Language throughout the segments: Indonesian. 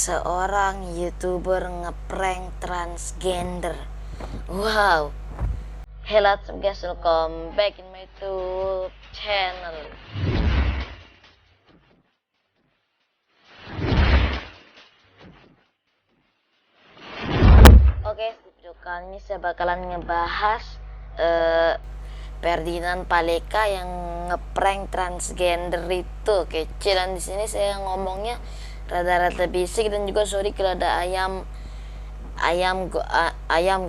seorang YouTuber ngeprank transgender. Wow. Hello guys, welcome back in my YouTube channel. Oke, di video kali ini saya bakalan ngebahas Ferdinand Paleka yang ngeprank transgender itu kecil. Dan di sini saya ngomongnya rada-rada bisik, dan juga sorry kalau ada ayam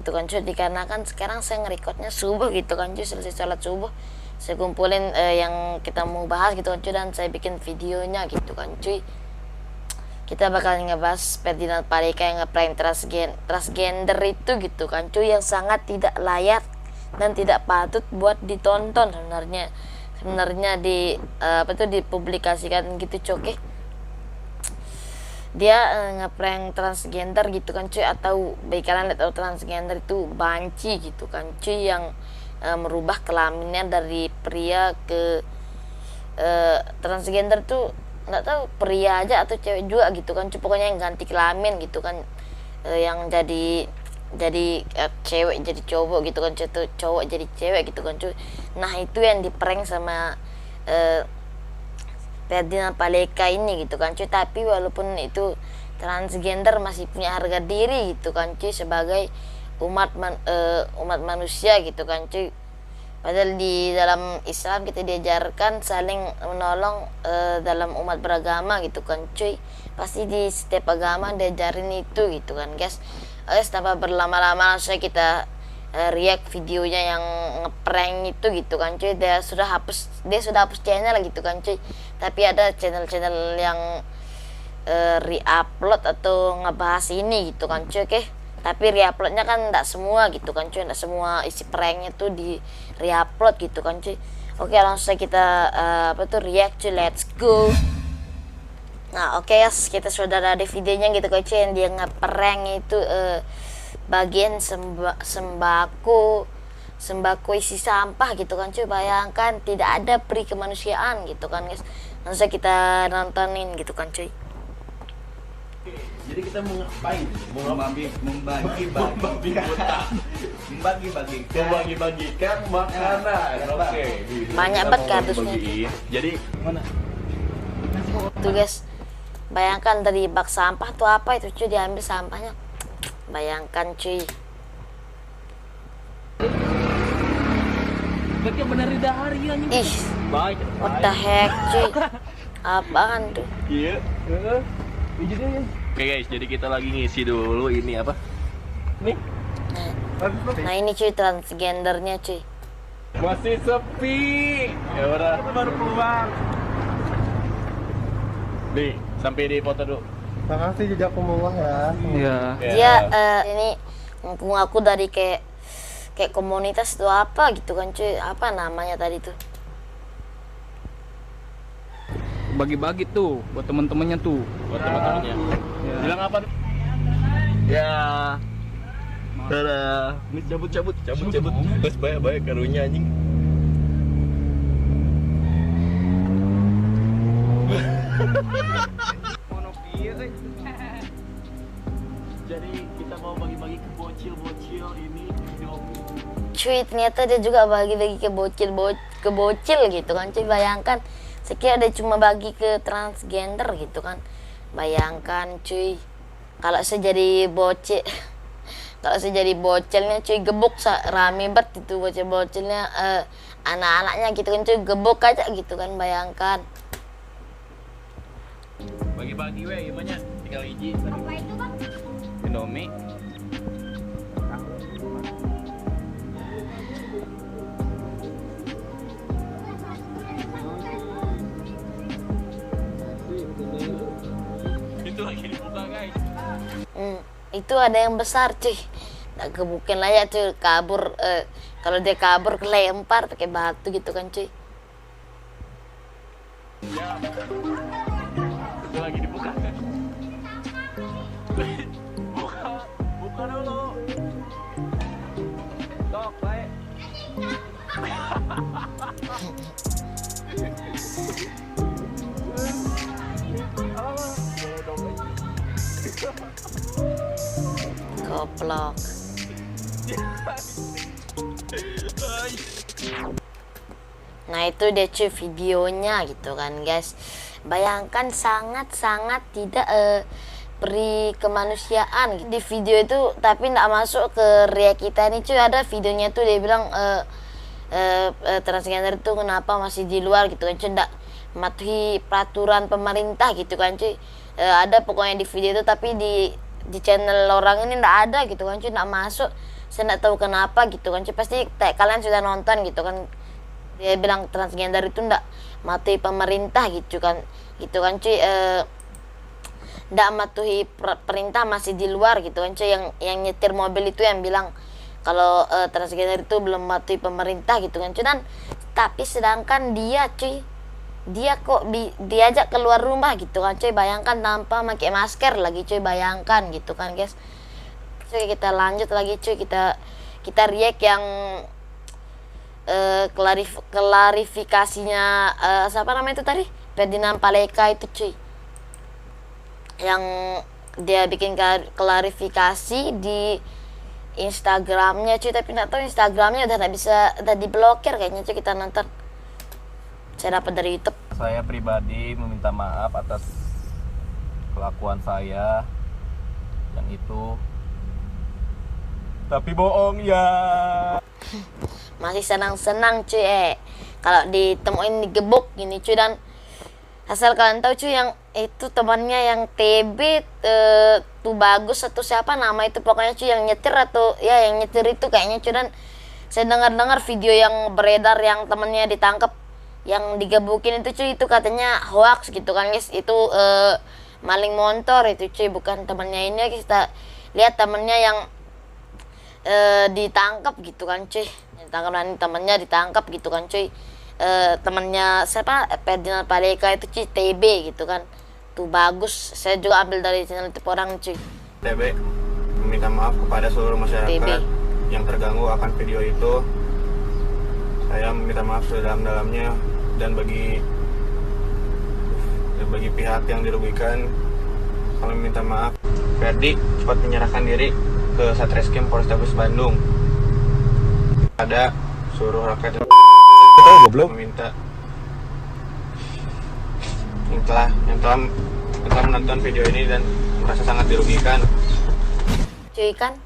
gitu kan cuy, dikarenakan sekarang saya ngerekodnya subuh gitu kan cuy, selesai sholat subuh saya kumpulin yang kita mau bahas gitu kan cuy, dan saya bikin videonya gitu kan cuy. Kita bakal ngebahas Ferdinand Paleka yang ngeprank transgender itu gitu kan cuy, yang sangat tidak layak dan tidak patut buat ditonton sebenarnya di dipublikasikan gitu cuy. Dia ngeprank transgender gitu kan cuy, atau baik kalian lihat, transgender itu banci gitu kan cuy, yang merubah kelaminnya dari pria ke transgender tuh nggak tahu pria aja atau cewek juga gitu kan cuy, pokoknya yang ganti kelamin gitu kan, yang jadi cewek jadi cowok gitu kan cuy, cowok jadi cewek gitu kan cuy. Nah itu yang diprank sama Ferdinand Paleka ini gitu kan cuy. Tapi walaupun itu transgender masih punya harga diri gitu kan cuy, sebagai umat manusia gitu kan cuy. Padahal di dalam Islam kita diajarkan saling menolong dalam umat beragama gitu kan cuy. Pasti di setiap agama diajarin itu gitu kan guys. Tanpa berlama-lama langsung kita react videonya yang ngeprank itu gitu kan cuy. Dia sudah hapus channel gitu kan cuy, tapi ada channel yang re-upload atau ngebahas ini gitu kan cuy. Oke, tapi re-uploadnya kan enggak semua gitu kan cuy, enggak semua isi pranknya tuh di re-upload gitu kan cuy. Oke, langsung kita react cuy, let's go. Nah oke guys, kita sudah ada videonya gitu kan cuy, yang dia ngeprank itu bagian sembako isi sampah gitu kan cuy. Bayangkan, tidak ada peri kemanusiaan gitu kan guys. Langsung kita nontonin gitu kan cuy. Jadi kita mau ngapain? Membagi-bagikan makanan. Oke. Banyak banget kardusnya. Jadi mana? Tuh guys, bayangkan dari bak sampah tuh apa itu cuy, diambil sampahnya. Bayangkan cuy. Bagi benar di hari ini. Ih, what the heck cuy. Apaan tuh? Iya. Oke guys, jadi kita lagi ngisi dulu ini apa? Nih. Nah ini cuy transgendernya cuy. Masih sepi. Ya udah, baru keluar. Nih, sampai di foto dulu. Makasih jejak pembawa ya. Iya. Dia ini ngaku dari kayak komunitas itu apa gitu kan cuy. Apa namanya tadi tuh? Bagi-bagi tuh buat temen-temennya tuh. Buat teman-temannya. Ya. Bilang apa? Ya. Dadah. Ini cabut. Terus banyak karunya anjing. Jadi kita mau bagi-bagi ke bocil ini. Cuy, ternyata dia juga bagi-bagi ke bocil gitu kan cuy. Bayangkan, sekira dia cuma bagi ke transgender gitu kan. Bayangkan cuy, kalau saya jadi bocilnya cuy, gebuk rame banget itu bocil-bocilnya, anak-anaknya gitu kan cuy, gebuk aja gitu kan. Bayangkan. Bagi-bagi weh, gimana? Tinggal hiji. Apa itu bang? Indomie. Itu lagi dibuka guys. Itu ada yang besar cuy. Tak gebukin lah ya cuy, kabur. Kalau dia kabur kelempar pakai batu gitu kan cuy. Ya. Itu lagi dibuka. Buka dulu. Tok, baik. Goblok. Nah itu dia cuy videonya gitu kan guys. Bayangkan sangat-sangat tidak peri kemanusiaan gitu. Di video itu tapi nggak masuk ke react kita nih cuy. Ada videonya tuh dia bilang transgender itu kenapa masih di luar gitu kan cuy, nggak mematuhi peraturan pemerintah gitu kan cuy. Ada pokoknya di video itu, tapi di channel orang ini nggak ada gitu kan cuy, nggak masuk. Saya nggak tahu kenapa gitu kan cuy. Pasti kalian sudah nonton gitu kan. Dia bilang transgender itu ndak mati pemerintah gitu kan cuy, ndak matuhi perintah, masih di luar gitu kan cuy. Yang nyetir mobil itu yang bilang kalau transgender itu belum mati pemerintah gitu kan cuy. Dan tapi sedangkan dia cuy, dia kok diajak keluar rumah gitu kan cuy. Bayangkan tanpa pakai masker lagi cuy, bayangkan gitu kan guys. Cuy kita lanjut lagi cuy, kita react yang klarifikasinya siapa namanya itu tadi, Ferdinand Paleka itu cuy, yang dia bikin klarifikasi di Instagramnya cuy. Tapi nggak tahu Instagramnya udah diblokir kayaknya cuy. Kita nonton, saya dapat dari YouTube. Saya pribadi meminta maaf atas kelakuan saya yang itu, tapi bohong ya. Masih senang-senang cuy kalau ditemuin digebuk gini cuy. Dan asal kalian tahu cuy, yang itu temannya yang TB tuh bagus atau siapa nama itu pokoknya cuy, yang nyetir atau ya yang nyetir itu kayaknya cuy. Dan saya dengar video yang beredar yang temannya ditangkap yang digebukin itu cuy, itu katanya hoax gitu kan guys. Itu maling motor itu cuy, bukan temannya ini. Kita lihat temannya yang ditangkap gitu kan cuy. Temannya ditangkap gitu kan cuy. Temannya siapa, Ferdinand Paleka itu cuy, TB gitu kan. Tuh bagus, saya juga ambil dari channel tipe orang cuy. TB meminta maaf kepada seluruh masyarakat TB yang terganggu akan video itu. Saya meminta maaf sedalam-dalamnya, dan bagi pihak yang dirugikan kami minta maaf. Ferdi cepat menyerahkan diri ke Satreskrim Polrestabes Bandung. Ada seluruh rakyat meminta yang telah menonton video ini dan merasa sangat dirugikan. Cuy kan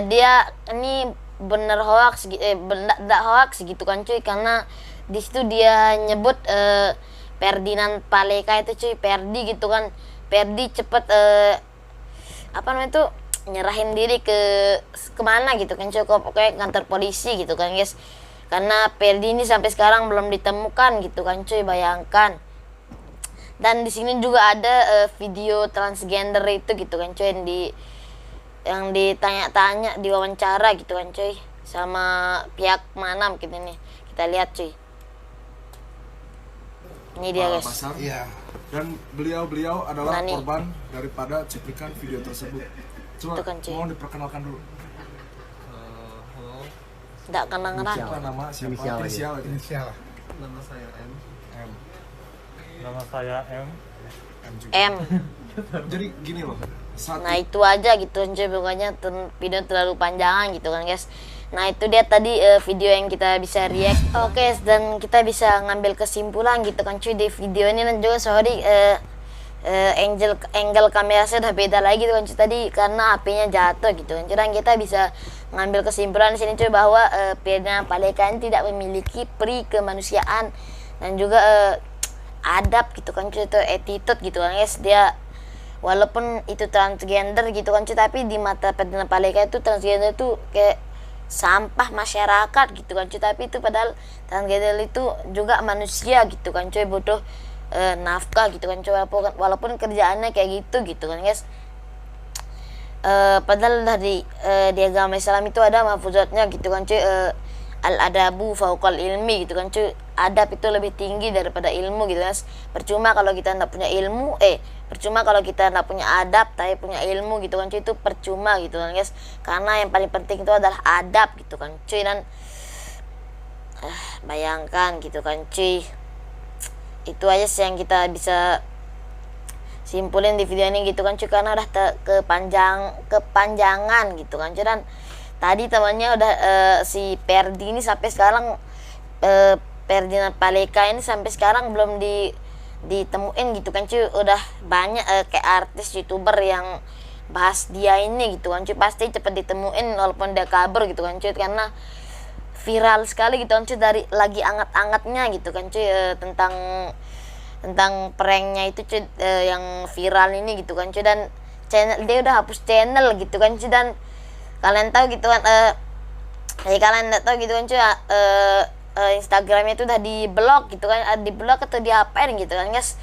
dia ini bener hoax, bener hoax gitu kan cuy, karena di situ dia nyebut Ferdinand Paleka itu cuy, Ferdi gitu kan. Ferdi cepet apa namanya itu nyerahin diri kemana gitu kan cuy, pokoknya kantor polisi gitu kan guys. Karena Ferdi ini sampai sekarang belum ditemukan gitu kan cuy, bayangkan. Dan di sini juga ada video transgender itu gitu kan cuy, yang ditanya-tanya, diwawancara gitu kan cuy, sama pihak mana gitu nih. Kita lihat cuy. Ini dia guys. Pasar. Iya. Dan beliau adalah korban daripada cuplikan video tersebut. Coba kan, mau diperkenalkan dulu. Halo. Nggak kenal. Nama siapa? Inisial. Nama saya M. Nama saya M. juga. M. Jadi gini loh. Nah itu aja gitu cuy, pokoknya video terlalu panjang gitu kan guys. Nah itu dia tadi video yang kita bisa react. Oke, dan kita bisa ngambil kesimpulan gitu kan cuy di video ini. Dan juga sorry angle kamera saya udah beda lagi gitu kan cuy tadi, karena HP-nya jatuh gitu kan cuy. Dan kita bisa ngambil kesimpulan di sini cuy bahwa Ferdinand Paleka tidak memiliki peri kemanusiaan dan juga adab gitu kan cuy, itu attitude gitu kan guys. Dia walaupun itu transgender gitu kan cuy, tapi di mata Ferdinand Paleka itu transgender itu kayak sampah masyarakat gitu kan cuy. Tapi itu padahal transgender itu juga manusia gitu kan cuy, butuh nafkah gitu kan cuy, walaupun kerjaannya kayak gitu kan guys. Padahal dari di agama Islam itu ada mahfuzatnya gitu kan cuy, al-adabu fauqal ilmi gitu kan cuy. Adab itu lebih tinggi daripada ilmu gitu guys. Percuma kalau kita nggak punya ilmu, percuma kalau kita nggak punya adab tapi punya ilmu gitu kan cuy, itu percuma gitu kan guys. Karena yang paling penting itu adalah adab gitu kan cuy. Dan bayangkan gitu kan cuy, itu aja sih yang kita bisa simpulin di video ini gitu kan cuy, karena udah kepanjangan gitu kan cuy. Dan tadi temannya udah si Perdi ini sampai sekarang Ferdinand Paleka ini sampai sekarang belum ditemuin gitu kan cuy. Udah banyak kayak artis youtuber yang bahas dia ini gitu kan cuy, pasti cepet ditemuin walaupun dia kabur gitu kan cuy, karena viral sekali gitu kan cuy, dari lagi anget-angetnya gitu kan cuy, tentang pranknya itu cuy, yang viral ini gitu kan cuy. Dan channel dia udah hapus channel gitu kan cuy. Dan kalian tahu gitu kan kalian nggak tahu gitu kan cuy, Instagramnya itu udah di-blok gitu kan, di-blok atau diapain gitu kan guys,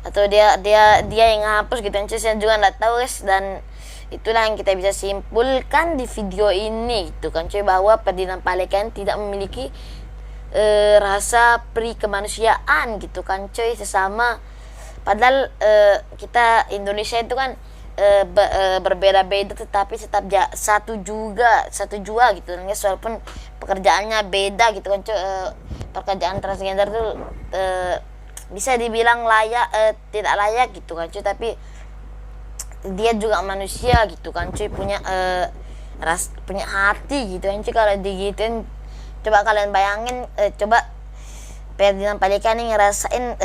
atau dia yang ngapus gitu kan cuy, saya juga nggak tahu guys. Dan itulah yang kita bisa simpulkan di video ini gitu kan cuy, bahwa Ferdinand Paleka tidak memiliki rasa pri kemanusiaan gitu kan cuy, sesama. Padahal kita Indonesia itu kan berbeda-beda tetapi tetap satu jua gitu kan guys, walaupun pekerjaannya beda gitu kan cuy. Pekerjaan transgender tuh bisa dibilang tidak layak gitu kan cuy, tapi dia juga manusia gitu kan cuy, punya punya hati gitu kan cuy. Kalau digituin, coba kalian bayangin, coba Ferdinand Paleka nih ngerasain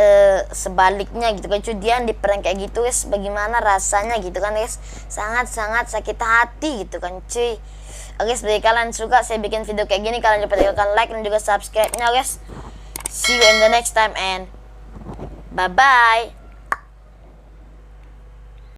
sebaliknya gitu kan cuy, dia di prank kayak gitu guys, bagaimana rasanya gitu kan guys, sangat-sangat sakit hati gitu kan cuy. Oke guys, bagi kalian suka saya bikin video kayak gini, kalian lupa tekan like dan juga subscribe nya guys. See you in the next time and bye bye.